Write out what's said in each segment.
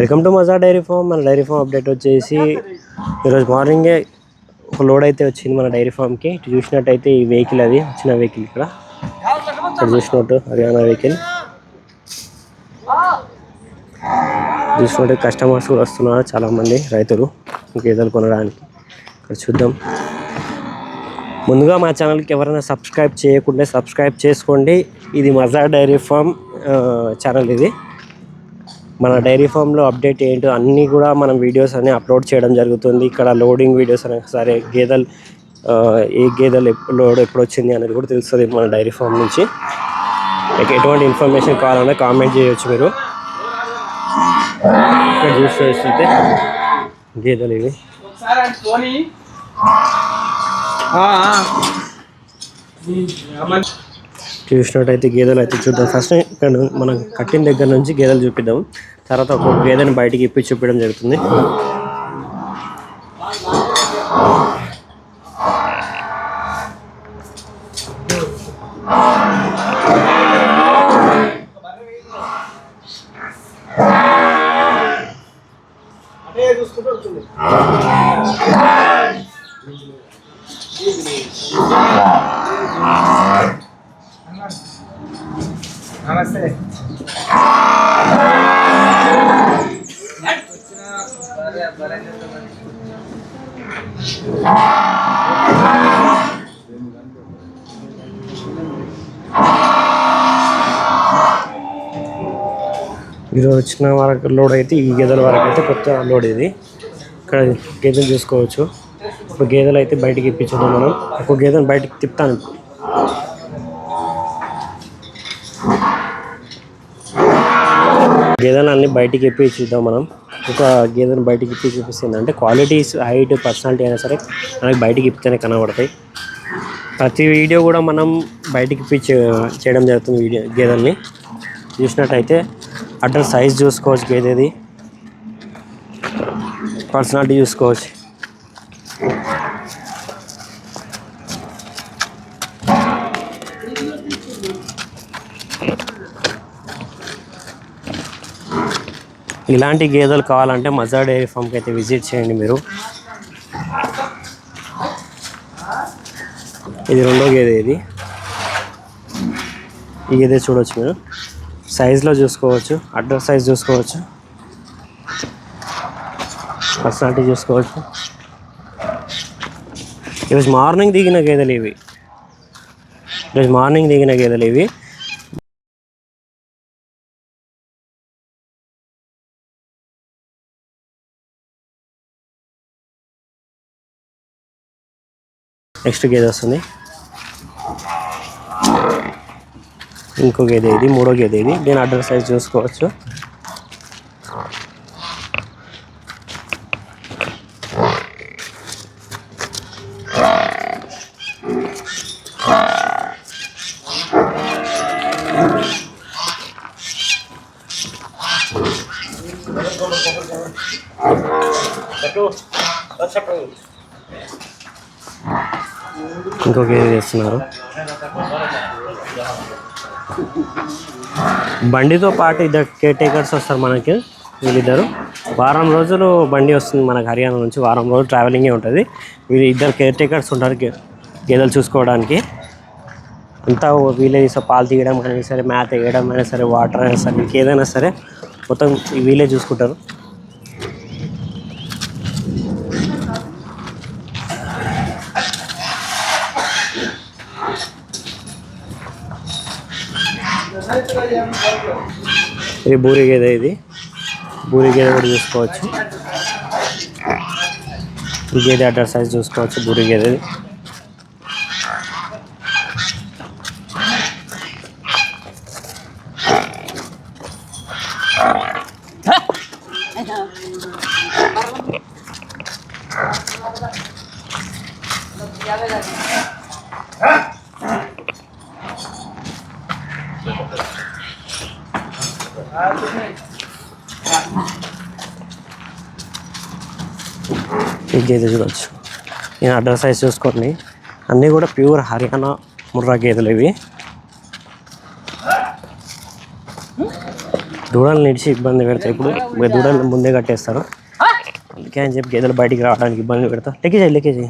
Welcome to మజా dairy farm. మన dairy farm update వచ్చేసి ఈరోజు మార్నింగే ఒక లోడ్ అయితే వచ్చింది మన డైరీ ఫామ్కి. ఇటు చూసినట్టయితే ఈ వెహికల్, అది వచ్చిన వెహికల్ ఇక్కడ చూసినట్టు హర్యానా వెహికల్ చూసినట్టు కస్టమర్స్ కూడా వస్తున్నారు, చాలామంది రైతులు గేదెలు కొనడానికి. ఇక్కడ చూద్దాం. ముందుగా మా ఛానల్కి ఎవరైనా సబ్స్క్రైబ్ చేయకుంటే సబ్స్క్రైబ్ చేసుకోండి. ఇది మజా డైరీ ఫామ్ ఛానల్. ఇది మన డైరీ ఫామ్లో అప్డేట్ ఏంటో అన్నీ కూడా మనం వీడియోస్ అన్నీ అప్లోడ్ చేయడం జరుగుతుంది. ఇక్కడ లోడింగ్ వీడియోస్ అయినా సరే, గేదెలు ఏ గేదెలు లోడ్ ఎప్పుడు వచ్చింది అనేది కూడా తెలుస్తుంది మన డైరీ ఫామ్ నుంచి. ఎటువంటి ఇన్ఫర్మేషన్ కావాలన్నా కామెంట్ చేయొచ్చు మీరు. ఇక్కడ చూస్తే గేదెలు ఇవి చూసినట్టయితే గేదెలు అయితే చూద్దాం. ఫస్ట్ ఇక్కడ మనం కట్టిన దగ్గర నుంచి గేదెలు చూపిద్దాం, తర్వాత ఒక గేదెని బయటికి ఇప్పి చూపించడం జరుగుతుంది. నమస్తే. ఈరోజు వచ్చిన వరకు లోడ్ అయితే ఈ గేదెల వరకు అయితే కొత్త లోడ్. ఇది ఇక్కడ గేదెలు చూసుకోవచ్చు. ఇప్పుడు గేదెలు అయితే బయటికి ఇప్పించుదాం మనం. ఒక గేదెను బయటికి తిప్పుతాను. గేదెలు అన్నీ బయటికి ఇప్పి చూద్దాం మనం. ఒక గేదెను బయటికి ఇప్పి చూపిస్తుంది అంటే క్వాలిటీస్, హైట్, పర్సనాలిటీ అయినా సరే మనకి బయటికి ఇప్పితేనే కనబడతాయి. ప్రతి వీడియో కూడా మనం బయటికి ఇప్పి చేయడం జరుగుతుంది. గేదెల్ని చూసినట్టయితే అడ్డర్ సైజ్ చూసుకోవచ్చు, గేదెది పర్సనాలిటీ చూసుకోవచ్చు. ఇలాంటి గేదెలు కావాలంటే మజా డైరీ ఫామ్కి అయితే విజిట్ చేయండి మీరు. ఇది రెండో గేదె. ఈ గేదె చూడవచ్చు మీరు. సైజులో చూసుకోవచ్చు, అడ్డర్ సైజ్ చూసుకోవచ్చు, పర్సనాలిటీ చూసుకోవచ్చు. ఈరోజు మార్నింగ్ దిగిన గేదెలు ఇవి. నెక్స్ట్ గేదె వస్తుంది. ఇంకో గేదె, ఇది మూడో గేదె. దీని అడ్డర్ సైజ్ చూసుకోవచ్చు. ఇంకొక గేదె చేస్తున్నారు. బండితో పాటు ఇద్దరు కేర్ టేకర్స్ వస్తారు మనకి. వీళ్ళిద్దరు వారం రోజులు బండి వస్తుంది మనకు హర్యానా నుంచి. వారం రోజులు ట్రావెలింగే ఉంటుంది. వీళ్ళు ఇద్దరు కేర్ టేకర్స్ ఉంటారు గేదెలు చూసుకోవడానికి. అంతా వీళ్ళే పాలు తీయడం అయినా సరే, మేత వేయడం అయినా సరే, వాటర్ అయినా సరే, ఇంకేదైనా సరే మొత్తం వీళ్ళే చూసుకుంటారు. ఇది బూరి గేదె. బూరి గేదె కూడా చూసుకోవచ్చు. ఈ గేదె అడ్డర్ సైజ్ చూసుకోవచ్చు. బూరి గేదెది. ఈ గేదె చూడవచ్చు. నేను అడ్డర్ సైజ్ చూసుకోండి. అన్నీ కూడా ప్యూర్ హర్యానా ముర్రా గేదెలు ఇవి. దూడలు నిడిచి ఇబ్బంది పెడతాయి. ఇప్పుడు దూడలు ముందే కట్టేస్తారు, అందుకే అని చెప్పి గేదెలు బయటికి రావడానికి ఇబ్బంది పెడతా. లెక్కేజీ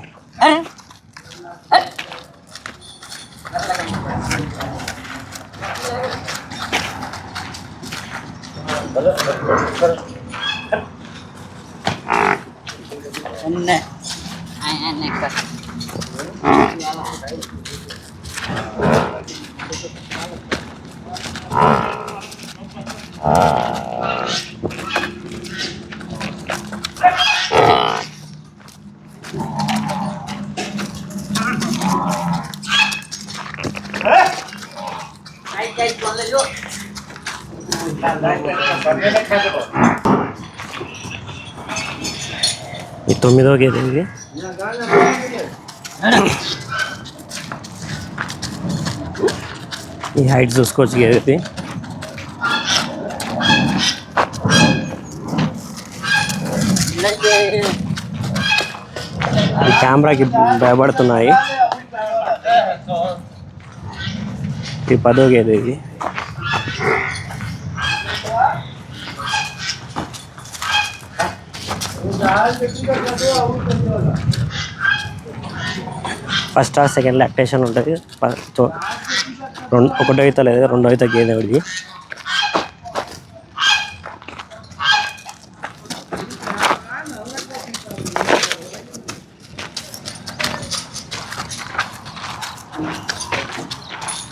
ఈ 9వ గేదె ఇది. ఈ హైట్ చూసుకోవచ్చు గేదెది. ఈ కెమెరాకి భయపడుతున్నాయి. ఈ 10వ గేదె ఇది. ఫస్ట్ ఆ సెకండ్ లాక్టేషన్ ఉంటుంది. ఒకటో ఈత లేదు, రెండో ఈత గేదె ఇది.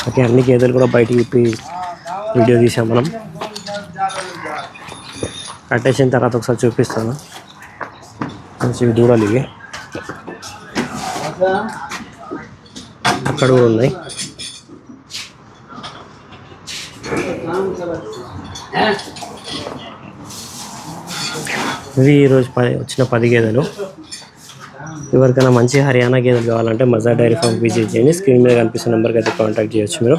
ఓకే, అన్ని గేదెలు కూడా బయటికి విప్పి వీడియో తీసాం మనం. కట్టేసిన తర్వాత ఒకసారి చూపిస్తాను. మంచివి దూడలు ఇవి. అక్కడ కూడా ఉన్నాయి. ఇవి ఈరోజు వచ్చిన 10 గేదెలు. ఎవరికైనా మంచి హర్యానా గేదెలు కావాలంటే మజా డైరీ ఫామ్ విజిట్ చేయండి. స్క్రీన్ మీద కనిపిస్తున్న నెంబర్కి అయితే కాంటాక్ట్ చేయొచ్చు మీరు.